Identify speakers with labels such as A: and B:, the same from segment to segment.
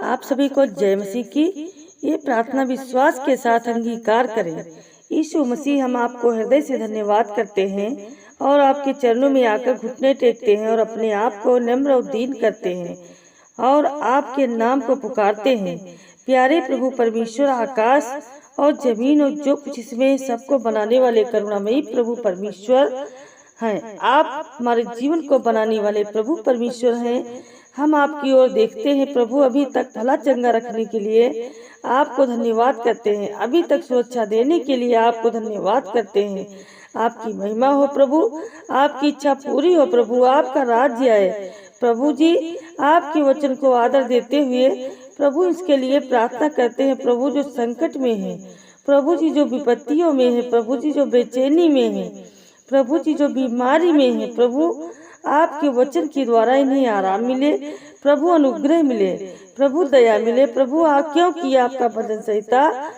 A: आप सभी को जय मसीह की ये प्रार्थना विश्वास के साथ अंगीकार करें। यीशु मसीह, हम आपको हृदय से धन्यवाद करते हैं और आपके चरणों में आकर घुटने टेकते हैं और अपने आप को नम्र और दीन करते हैं और आपके नाम को पुकारते हैं। प्यारे प्रभु परमेश्वर, आकाश और जमीन और जो कुछ इसमें सबको बनाने वाले करुणामयी प्रभु परमेश्वर हैं। आप हमारे जीवन को बनाने वाले प्रभु परमेश्वर हैं। हम आपकी ओर देखते हैं प्रभु। अभी तक भला चंगा रखने के लिए आपको धन्यवाद करते हैं। अभी तक सुरक्षा देने के लिए आपको धन्यवाद करते हैं। आपकी महिमा हो प्रभु, आपकी इच्छा पूरी हो प्रभु, आपका राज्य आए प्रभु जी। आपके वचन को आदर देते हुए प्रभु इसके लिए प्रार्थना करते हैं प्रभु, जो संकट में है प्रभु जी, जो विपत्तियों में है प्रभु जी, जो बेचैनी में है प्रभु जी, जो बीमारी में है प्रभु, आपके वचन के द्वारा इन्हें आराम मिले प्रभु, अनुग्रह मिले प्रभु, दया मिले प्रभु। क्योंकि आपका भजन संहिता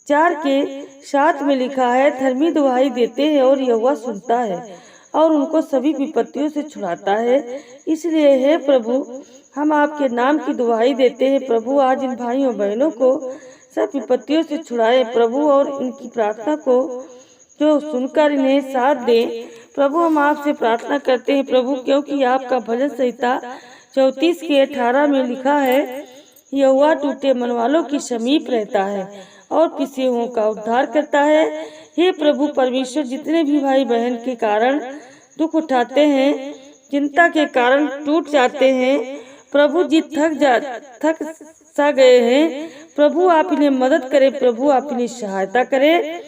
A: 4:7 में लिखा है, धर्मी दुहाई देते हैं और यहोवा सुनता है और उनको सभी विपत्तियों से छुड़ाता है। इसलिए है प्रभु, हम आपके नाम की दुहाई देते हैं प्रभु। आज इन भाइयों बहनों को सब विपत्तियों से छुड़ाए प्रभु और इनकी प्रार्थना को जो सुनकर इन्हें साथ दे प्रभु। हम आपसे प्रार्थना करते हैं प्रभु, क्योंकि आपका भजन संहिता 34:18 में लिखा है, यहोवा टूटे मन वालों की समीप रहता है और पिसे हुओं का उद्धार करता है। हे प्रभु परमेश्वर, जितने भी भाई बहन के कारण दुख उठाते हैं, चिंता के कारण टूट जाते हैं प्रभु जी, थक सा गए हैं प्रभु, आप इन्हें मदद करें प्रभु, आप इन्हें सहायता करें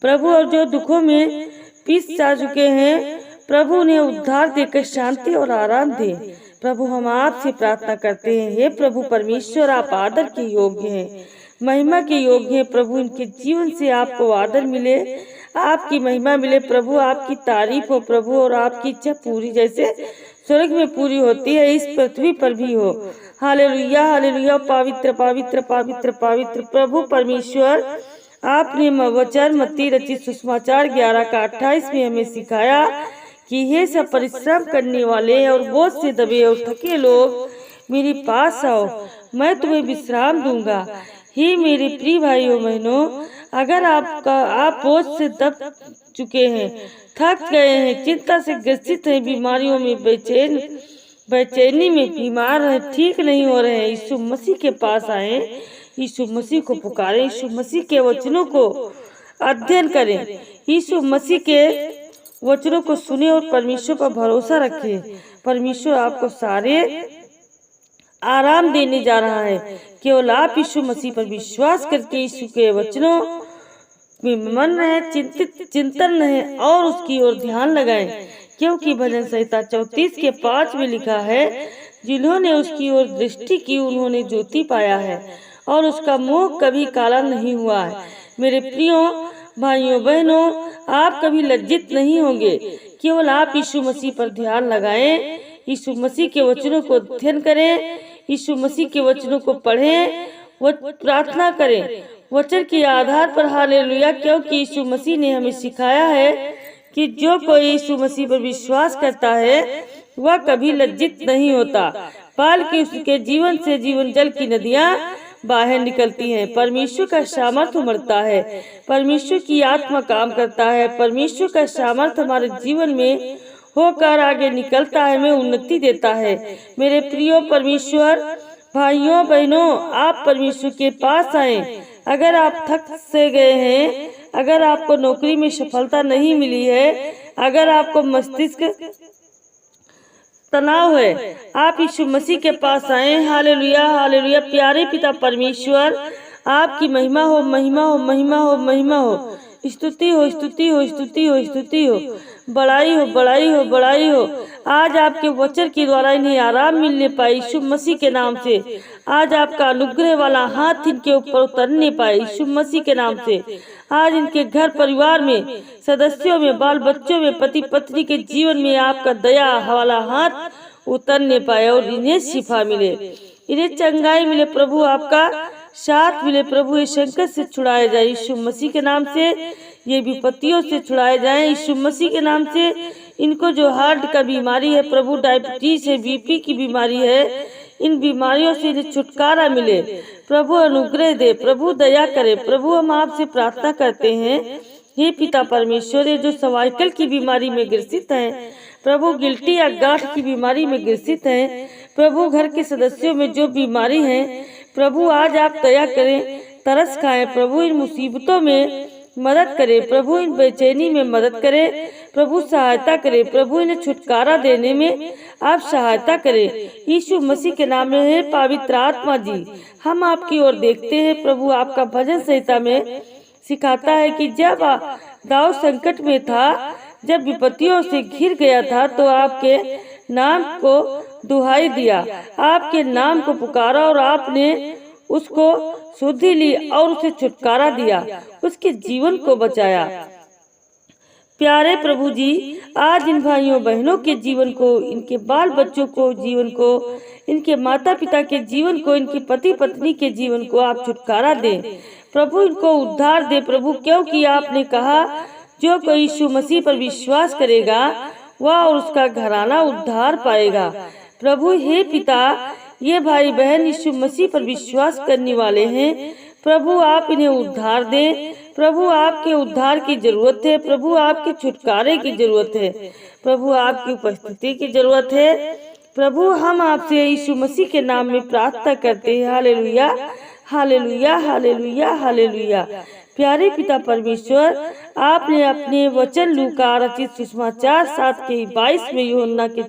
A: प्रभु। और जो दुखों में पीस जा चुके हैं प्रभु, उन्हें उद्धार देकर शांति और आराम दे प्रभु। हम आपसे प्रार्थना करते हैं। हे प्रभु परमेश्वर, आप आदर के योग्य हैं, महिमा के योग्य हैं प्रभु। इनके जीवन से आपको आदर मिले, आपकी महिमा मिले प्रभु, आपकी तारीफ हो प्रभु और आपकी इच्छा पूरी जैसे स्वर्ग में पूरी होती है इस पृथ्वी पर भी हो। Hallelujah hallelujah. पवित्र पवित्र पवित्र पवित्र प्रभु परमेश्वर, आपने वचन मत्ती रचित सुसमाचार 11:28 में हमें सिखाया कि हे सब परिश्रम करने वाले और बोझ से दबे और थके लोग मेरे पास आओ, मैं तुम्हें विश्राम दूंगा। हे मेरे प्रिय भाइयों बहनों, अगर आप बोझ से दब चुके हैं, थक गए हैं, चिंता से ग्रसित हैं, बीमारियों में बेचैनी में बीमार हैं, ठीक नहीं हो रहे हैं, यीशु मसीह के पास आए, यीशु मसीह को पुकारें, यीशु मसीह के वचनों को अध्ययन करें, यीशु मसीह के वचनों को सुने और परमेश्वर पर भरोसा रखें। परमेश्वर आपको सारे आराम देने जा रहा है। केवल आप यीशु मसीह पर विश्वास करके यीशु के वचनों में मन रहे, चिंतन रहे और उसकी ओर ध्यान लगाएं, क्योंकि भजन संहिता 34:5 में लिखा है, जिन्होंने उसकी ओर दृष्टि की उन्होंने ज्योति पाया है और उसका मुंह कभी काला नहीं हुआ है। मेरे प्रियो भाइयों बहनों, आप कभी लज्जित नहीं होंगे। केवल आप यीशु मसीह पर ध्यान लगाएं, यीशु मसीह के वचनों को अध्ययन करें, यीशु मसीह के वचनों को पढ़ें, प्रार्थना करें वचन के आधार पर। हालेलुया। क्योंकि यीशु मसीह ने हमें सिखाया है कि जो कोई यीशु मसीह पर विश्वास करता है वह कभी लज्जित नहीं होता, बल्कि उसके जीवन से जीवन जल की नदियां बाहर निकलती हैं। परमेश्वर का सामर्थ उमड़ता है, परमेश्वर की आत्मा काम करता है, परमेश्वर का सामर्थ हमारे जीवन में होकर आगे निकलता है, हमें उन्नति देता है। मेरे प्रियो परमेश्वर भाइयों बहनों, आप परमेश्वर के पास आए। अगर आप थक से गए हैं, अगर आपको नौकरी में सफलता नहीं मिली है, अगर आपको मस्तिष्क तनाव है, आप यीशु मसीह के पास आए। Hallelujah hallelujah. प्यारे पिता परमेश्वर, आपकी महिमा हो महिमा हो महिमा हो महिमा हो, स्तुति हो स्तुति हो स्तुति हो स्तुति हो, बड़ाई हो बड़ाई हो बड़ाई हो। आज आपके वचन के द्वारा इन्हें आराम मिलने पाए यीशु मसीह के नाम से। आज आपका अनुग्रह वाला हाथ इनके ऊपर उतरने पाए यीशु मसीह के नाम से। आज इनके घर परिवार में, सदस्यों में, बाल बच्चों में, पति पत्नी के जीवन में आपका दया वाला हाथ उतरने पाए और इन्हें शिफा मिले, इन्हें चंगाई मिले प्रभु, आपका साथ मिले प्रभु। ये संकट से छुड़ाए जाए यीशु मसीह के नाम से, ये विपत्तियों से छुड़ाए जाए यीशु मसीह के नाम से। इनको जो हार्ट का बीमारी है प्रभु, डायबिटीज है, बीपी की बीमारी है, इन बीमारियों से इन्हें छुटकारा मिले। प्रभु अनुग्रह दे, प्रभु दया करे। प्रभु हम आपसे प्रार्थना करते हैं, हे पिता परमेश्वर, ये जो सर्वाइकल की बीमारी में ग्रसित हैं, प्रभु गिल्टी या गांठ की बीमारी में ग्रसित हैं, प्रभु घर के सदस्यों में जो बीमारी है, प्रभु आज आप दया करें, तरस खाएं। प्रभु इन मुसीबतों में मदद करे, प्रभु इन बेचैनी में मदद करे, प्रभु सहायता करे। प्रभु इन्हें छुटकारा देने में आप सहायता करें। यीशु मसीह के नाम में है पवित्र आत्मा जी, हम आपकी ओर देखते हैं। प्रभु आपका भजन संहिता में सिखाता है कि जब दाऊद संकट में था, जब विपत्तियों से घिर गया था, तो आपके नाम को दुहाई दिया, आपके नाम को पुकारा और आपने उसको शुद्धि ली और उसे छुटकारा दिया, उसके जीवन को बचाया। प्यारे प्रभु जी, आज इन भाइयों बहनों के जीवन को, इनके बाल बच्चों को जीवन को, इनके माता पिता के जीवन को, इनके पति पत्नी के जीवन को आप छुटकारा दें। प्रभु इनको उद्धार दे प्रभु, क्योंकि आपने कहा जो कोई यीशु मसीह पर विश्वास करेगा वह और उसका घराना उद्धार पाएगा। प्रभु हे पिता, ये भाई बहन यीशु मसीह पर विश्वास करने वाले हैं, प्रभु आप इन्हें उद्धार दें। प्रभु आपके उद्धार की जरूरत है, प्रभु आपके छुटकारे की जरूरत है, प्रभु आपकी उपस्थिति की जरूरत है। प्रभु हम आपसे यीशु मसीह के नाम में प्रार्थना करते हैं। Hallelujah, hallelujah, hallelujah, hallelujah. प्यारे पिता परमेश्वर, आपने अपने वचन लूका रचित सुसमाचार 7:22 में यूहन्ना के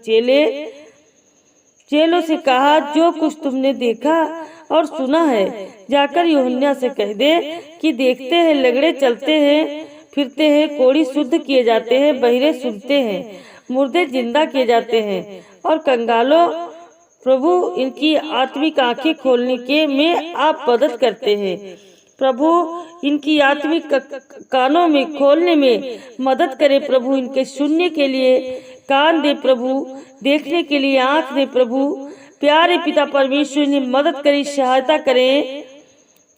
A: चेलों से कहा, जो कुछ तुमने देखा और सुना है जाकर यूहन्ना से कह दे कि देखते हैं लंगड़े चलते हैं फिरते हैं, कोढ़ी शुद्ध किए जाते हैं, बहिरे सुनते हैं, मुर्दे जिंदा किए जाते हैं और कंगालों प्रभु इनकी आत्मिक आंखें खोलने के में आप मदद करते हैं। प्रभु इनकी आत्मिक कानों में खोलने में मदद करे। प्रभु इनके सुनने के लिए कान दे, प्रभु देखने के लिए आंख दे। प्रभु प्यारे पिता परमेश्वर इन्हें मदद करें, सहायता करें।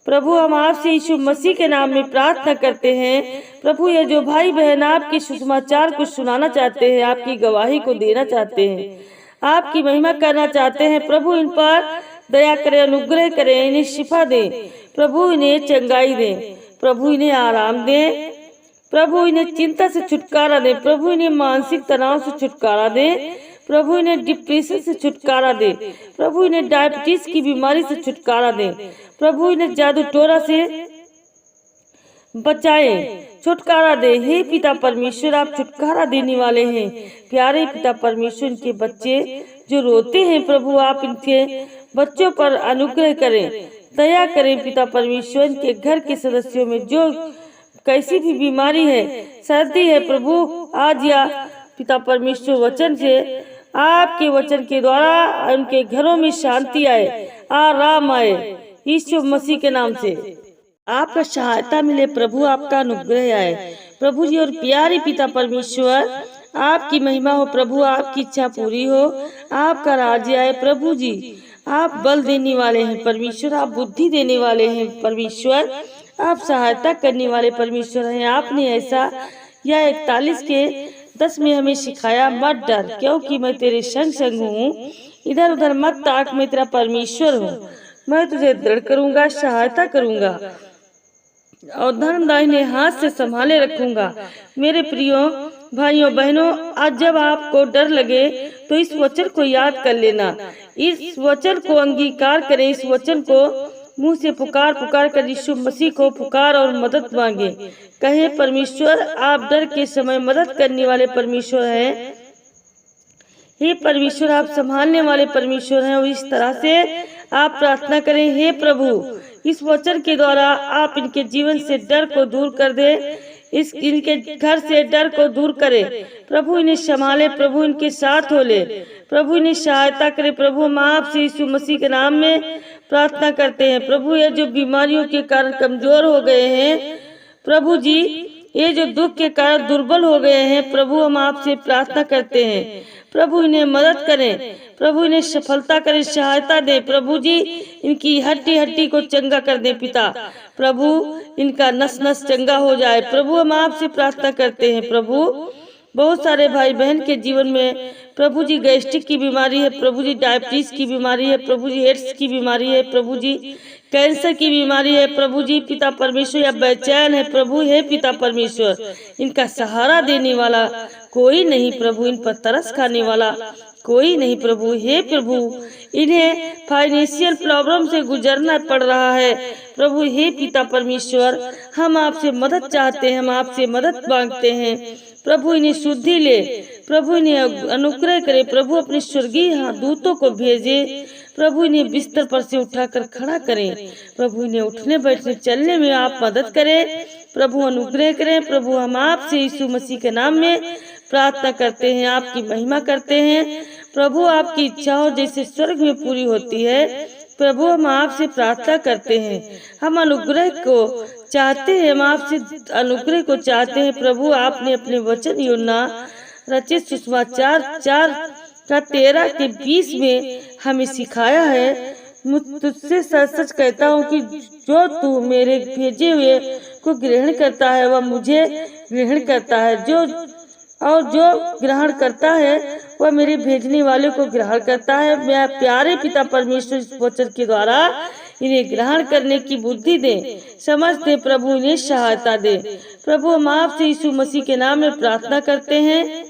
A: प्रभु हम आपसे यीशु मसीह के नाम में प्रार्थना करते हैं। प्रभु ये जो भाई बहन आपके सुसमाचार को सुनाना चाहते हैं, आपकी गवाही को देना चाहते हैं, आपकी महिमा करना चाहते हैं, प्रभु इन पर दया करें, अनुग्रह करें, इन्हें शिफा दें, प्रभु इन्हें चंगाई दें, प्रभु इन्हें आराम दें, प्रभु इन्हें चिंता से छुटकारा दें, प्रभु इन्हें मानसिक तनाव से छुटकारा दें, प्रभु इन्हें डिप्रेशन से छुटकारा दे, प्रभु इन्हें डायबिटीज की बीमारी से छुटकारा दे, प्रभु इन्हें जादू टोरा से बचाए, छुटकारा दे। हे पिता परमेश्वर, आप छुटकारा देने वाले हैं। प्यारे पिता परमेश्वर, इनके बच्चे जो रोते हैं, प्रभु आप इनके बच्चों पर अनुग्रह करें, दया करें। पिता परमेश्वर, इनके घर के सदस्यों में जो कैसी भी बीमारी है, सर्दी है, प्रभु आज या पिता परमेश्वर वचन से, आपके वचन के द्वारा उनके घरों में शांति आए, आराम आए, यीशु मसीह के नाम से आपका सहायता मिले, प्रभु आपका अनुग्रह आए। प्रभु जी और प्यारे पिता परमेश्वर, आपकी महिमा हो, प्रभु आपकी इच्छा पूरी हो, आपका राज्य आए। प्रभु जी आप बल देने वाले हैं परमेश्वर, आप बुद्धि देने वाले हैं परमेश्वर, आप सहायता करने वाले परमेश्वर हैं। आपने ऐसा या 41:10 में हमें सिखाया, मत डर क्योंकि मैं तेरे संग संग हूँ, इधर उधर मत ताक, मैं तेरा परमेश्वर हूँ, मैं तुझे दृढ़ करूंगा, सहायता करूंगा और धर्म दाहिने हाथ से संभाले रखूंगा। मेरे प्रियो भाइयों बहनों, आज जब आपको डर लगे तो इस वचन को याद कर लेना, इस वचन को अंगीकार करें, इस वचन को मुंह से पुकार पुकार कर यीशु मसीह को पुकार और मदद मांगे। कहे, परमेश्वर आप डर के समय मदद करने वाले परमेश्वर हैं, हे परमेश्वर आप संभालने वाले परमेश्वर हैं। और इस तरह से आप प्रार्थना करें, हे प्रभु इस वचन के द्वारा आप इनके जीवन से डर को दूर कर दे, इनके घर से डर को दूर करे, प्रभु इन्हें संभाले, प्रभु इनके साथ हो ले, प्रभु इन्हें सहायता करे। प्रभु हम आपसे यीशु मसीह के नाम में प्रार्थना करते हैं। प्रभु ये जो बीमारियों के कारण कमजोर हो गए हैं, प्रभु जी ये जो दुख के कारण दुर्बल हो गए हैं, प्रभु हम आपसे प्रार्थना करते हैं, प्रभु इन्हें मदद करें, प्रभु इन्हें सफलता करें, सहायता दे। प्रभु जी इनकी हड्डी हड्डी को चंगा कर दे पिता, प्रभु इनका नस नस चंगा हो जाए। प्रभु हम आपसे प्रार्थना करते हैं, प्रभु बहुत सारे भाई बहन के जीवन में प्रभु जी गैस्ट्रिक की बीमारी है, प्रभु जी डायबिटीज की बीमारी है, प्रभु जी एड्स की बीमारी है, प्रभु जी कैंसर की बीमारी है, प्रभु जी पिता परमेश्वर या बेचैन है, प्रभु है पिता परमेश्वर, इनका सहारा देने वाला कोई नहीं प्रभु, इन पर तरस खाने वाला कोई नहीं प्रभु। हे प्रभु, इन्हें फाइनेंशियल प्रॉब्लम से गुजरना पड़ रहा है प्रभु। हे पिता परमेश्वर, हम आपसे मदद चाहते हैं, हम आपसे मदद मांगते हैं प्रभु। इन्हें शुद्धि ले प्रभु, इन्हें अनुग्रह करे प्रभु, अपने स्वर्गीय दूतों को भेजे प्रभु, इन्हें बिस्तर पर से उठाकर खड़ा करें प्रभु, इन्हें उठने बैठने चलने में आप मदद करें प्रभु, अनुग्रह करें प्रभु। हम आपसे यीशु मसीह के नाम में प्रार्थना करते हैं, आपकी महिमा करते हैं प्रभु। आपकी इच्छा हो जैसे स्वर्ग में पूरी होती है प्रभु, हम आपसे प्रार्थना करते हैं, हम अनुग्रह को चाहते हैं, हम आपसे अनुग्रह को चाहते हैं प्रभु। आपने अपने वचन योना रचित सुसमाचार 4:13 के 20 में हमें सिखाया है, तुझसे सच सच कहता हूँ कि जो तू मेरे भेजे हुए को ग्रहण करता है वह मुझे ग्रहण करता है, जो ग्रहण करता है वह मेरे भेजने वाले को ग्रहण करता है। मैं प्यारे पिता परमेश्वर इस वचन के द्वारा इन्हें ग्रहण करने की बुद्धि दे, समझ दे प्रभु, इन्हें सहायता दे प्रभु। हम आपसे यीशु मसीह के नाम में प्रार्थना करते हैं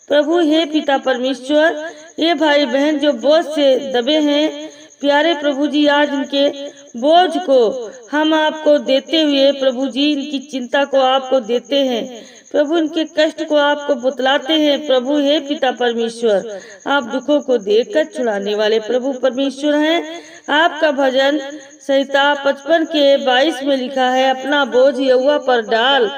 A: प्रभु। हे पिता परमेश्वर, ये भाई बहन जो बोझ से दबे हैं प्यारे प्रभु जी, आज इनके बोझ को हम आपको देते हुए प्रभु जी, इनकी चिंता को आपको देते हैं प्रभु, इनके कष्ट को आपको बतलाते हैं प्रभु। हे पिता परमेश्वर, आप दुखों को देखकर छुड़ाने वाले प्रभु परमेश्वर हैं। आपका भजन संहिता 55 के 22 में लिखा है, अपना बोझ यहोवा पर डाल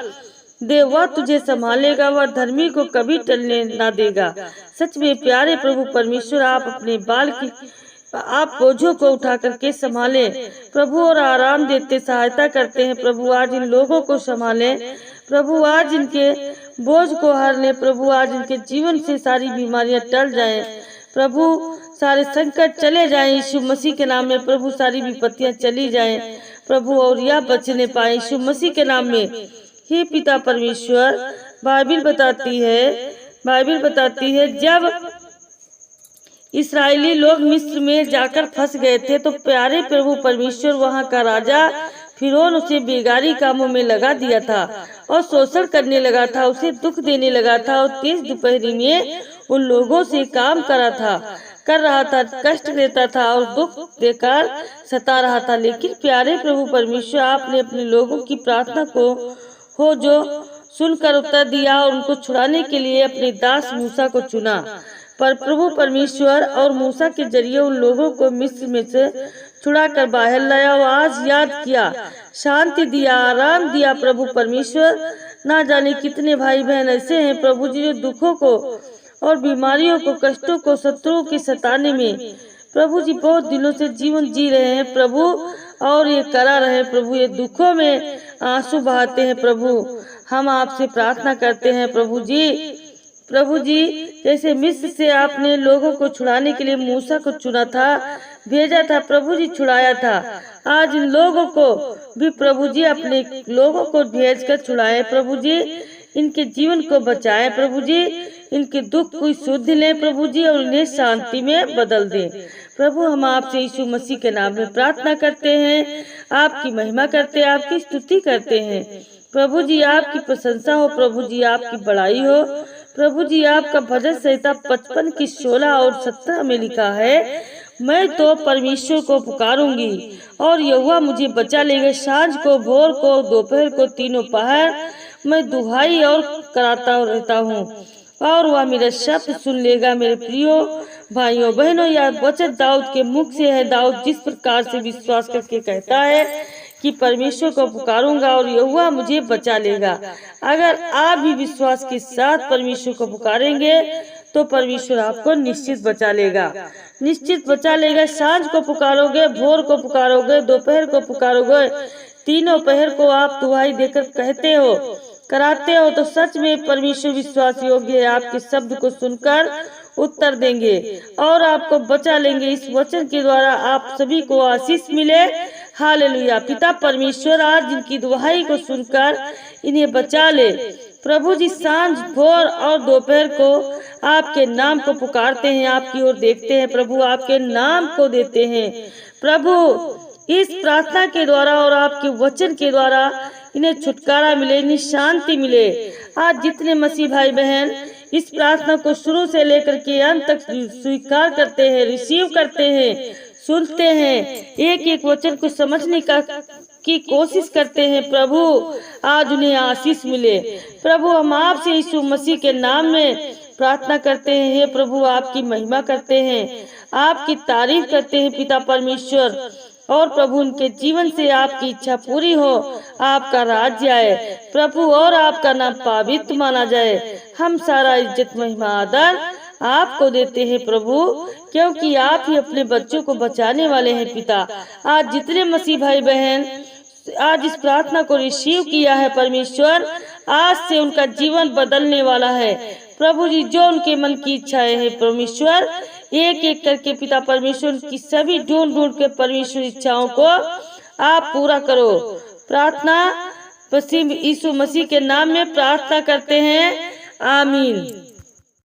A: दे, वह तुझे संभालेगा, वह धर्मी को कभी टलने ना देगा। सच में प्यारे प्रभु परमेश्वर, आप बोझों को उठा करके संभाले प्रभु और आराम देते सहायता करते हैं प्रभु। आज इन लोगों को संभाले प्रभु, आज इनके बोझ को हर ले प्रभु, आज इनके जीवन से सारी बीमारियां टल जाएं प्रभु, सारे संकट चले जाएं यीशु मसीह के नाम में प्रभु, सारी विपत्तियां चली जाएं प्रभु और यह बचने पाए यीशु मसीह के नाम में। हे पिता परमेश्वर, बाइबिल बताती है जब इस्राएली लोग मिस्र में जाकर फंस गए थे तो प्यारे प्रभु परमेश्वर, वहाँ का राजा फिरौन उसे बेगारी कामों में लगा दिया था और शोषण करने लगा था, उसे दुख देने लगा था और तेज दोपहरी में उन लोगों से काम कर रहा था, कष्ट देता था और दुख देकर सता रहा था। लेकिन प्यारे प्रभु परमेश्वर, आपने अपने लोगों की प्रार्थना को जो सुनकर उत्तर दिया और उनको छुड़ाने के लिए अपने दास मूसा को चुना। पर प्रभु परमेश्वर और मूसा के जरिए उन लोगों को मिस्र में से छुड़ाकर बाहर लाया और आज याद किया, शांति दिया, आराम दिया प्रभु परमेश्वर। ना जाने कितने भाई बहन ऐसे हैं प्रभु जी, जो दुखों को और बीमारियों को, कष्टों को, शत्रुओं के सताने में प्रभु जी बहुत दिनों से जीवन जी रहे हैं प्रभु, और ये करा रहे प्रभु, ये दुखों में आंसू बहाते हैं प्रभु। हम आपसे प्रार्थना करते हैं प्रभु जी, जैसे मिस्र से आपने लोगों को छुड़ाने के लिए मूसा को चुना था, भेजा था प्रभु जी, छुड़ाया था, आज इन लोगों को भी प्रभु जी अपने लोगों को भेजकर छुड़ाए प्रभु जी, इनके जीवन को बचाए प्रभु जी, इनके दुख को शुद्ध ले प्रभु जी और इन्हें शांति में बदल दे प्रभु। हम आपसे यीशु मसीह के नाम में प्रार्थना करते हैं, आपकी महिमा करते हैं, आपकी स्तुति करते हैं प्रभु जी, आपकी प्रशंसा हो प्रभु जी, आपकी बड़ाई हो प्रभु जी। आपका भजन संहिता 55 की 16 और 17 में लिखा है, मैं तो परमेश्वर को पुकारूंगी और यहोवा मुझे बचा लेगा, सांझ को, भोर को, दोपहर को, तीनों पहर मैं दुहाई और कराता रहता हूँ और वह मेरा शब्द सुन लेगा। मेरे प्रियो भाइयों बहनों, यह वचन दाऊद के मुख से है। दाऊद जिस प्रकार से विश्वास करके कहता है कि परमेश्वर को पुकारूंगा और यहोवा मुझे बचा लेगा। अगर आप भी विश्वास के साथ परमेश्वर को पुकारेंगे तो परमेश्वर आपको निश्चित बचा लेगा, निश्चित बचा लेगा। सांझ को पुकारोगे, भोर को पुकारोगे, दोपहर को पुकारोगे, तीनों पहर को आप दुहाई देकर कहते हो, कराते हो, तो सच में परमेश्वर विश्वास योग्य है, आपके शब्द को सुनकर उत्तर देंगे और आपको बचा लेंगे। इस वचन के द्वारा आप सभी को आशीष मिले। हालेलुया। पिता परमेश्वर आज इनकी दुहाई को सुनकर इन्हें बचा ले प्रभु जी सांझ भोर और दोपहर को आपके नाम को पुकारते हैं, आपकी ओर देखते हैं प्रभु, आपके नाम को देते हैं प्रभु। इस प्रार्थना के द्वारा और आपके वचन के द्वारा इन्हें छुटकारा मिले, इन्हें शांति मिले। आज जितने मसीह भाई बहन इस प्रार्थना को शुरू से लेकर के अंत तक स्वीकार करते हैं, रिसीव करते हैं, सुनते हैं, एक एक वचन को समझने की कोशिश करते हैं प्रभु, आज उन्हें आशीष मिले प्रभु। हम आपसे यीशु मसीह के नाम में प्रार्थना करते हैं। हे प्रभु, आपकी महिमा करते हैं, आपकी तारीफ करते हैं पिता परमेश्वर। और प्रभु उनके जीवन से आपकी इच्छा पूरी हो, आपका राज्य आए प्रभु और आपका नाम पवित्र माना जाए। हम सारा इज्जत महिमा आदर आपको देते हैं प्रभु, क्योंकि आप ही अपने बच्चों को बचाने वाले हैं पिता। आज जितने मसीह भाई बहन आज इस प्रार्थना को रिसीव किया है परमेश्वर, आज से उनका जीवन बदलने वाला है प्रभु जी। जो उनके मन की इच्छाएं हैं परमेश्वर, एक एक करके पिता परमेश्वर की सभी ढूंढ ढूंढ के परमेश्वर इच्छाओं को आप पूरा करो। प्रार्थना यीशु मसीह के नाम में प्रार्थना करते हैं, आमीन।